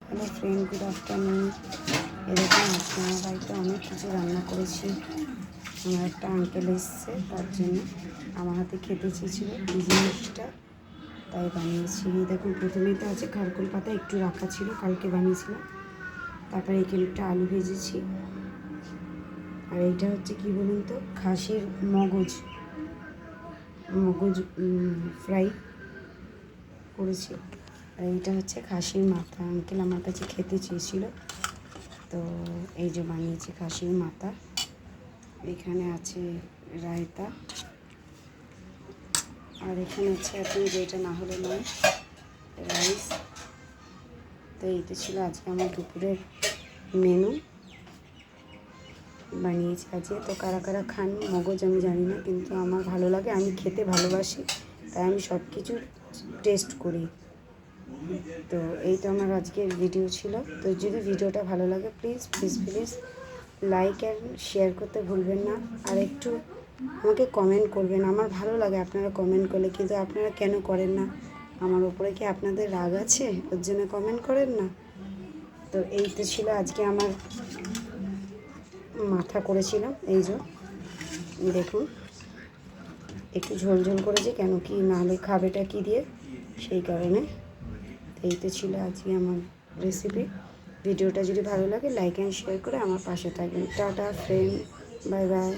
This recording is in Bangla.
Hello friend, good afternoon. এরকম আজকে আমার বাড়িতে অনেক কিছু রান্না করেছি। আমার একটা আঙ্কেল এসছে, তার জন্য আমার হাতে খেতে চেয়েছিল এই জিনিসটা, তাই বানিয়েছি। দেখুন, প্রথমেই তো আছে খারকুল পাতা, একটু রাখা ছিল, কালকে বানিয়েছিলাম। তারপরে এখানে একটা আলু ভেজেছি, আর এইটা হচ্ছে কি বলুন তো, খাসির মগজ মগজ ফ্রাই করেছি। আর এইটা হচ্ছে খাসির মাথা, আঙ্কেল আমার কাছে খেতে চেয়েছিল, তো এই যে বানিয়েছি খাসির মাথা। এখানে আছে রায়তা, আর এখানে হচ্ছে এখন যেটা না হলে নয়, রাইস। তো এইটা ছিল আজকে আমার দুপুরের মেনু বানিয়েছি আজকে। তো কারা কারা খান মগজ আমি জানি না, কিন্তু আমার ভালো লাগে, আমি খেতে ভালোবাসি, তাই আমি সব কিছু টেস্ট করি। তো এই তো আমার আজকের ভিডিও ছিল। তো যদি ভিডিওটা ভালো লাগে please please please like and share করতে ভুলবেন না, আর একটু আমাকে কমেন্ট করবেন। আমার ভালো লাগে আপনারা কমেন্ট করলে, কিন্তু আপনারা কেন করেন না? আমার ওপরে কি আপনাদের রাগ আছে ওর জন্য কমেন্ট করেন না? তো এই তো ছিল আজকে আমার মাথা করেছিলাম। এই যে দেখুন, একটু ঝোল ঝোল করেছি, কেন কি নাহলে খাবেটা কি দিয়ে, সেই কারণে। এই তো ছিল আজকে আমার রেসিপি। ভিডিওটা যদি ভালো লাগে লাইক অ্যান্ড শেয়ার করে আমার পাশে থাকবেন। Tata friend, bye bye.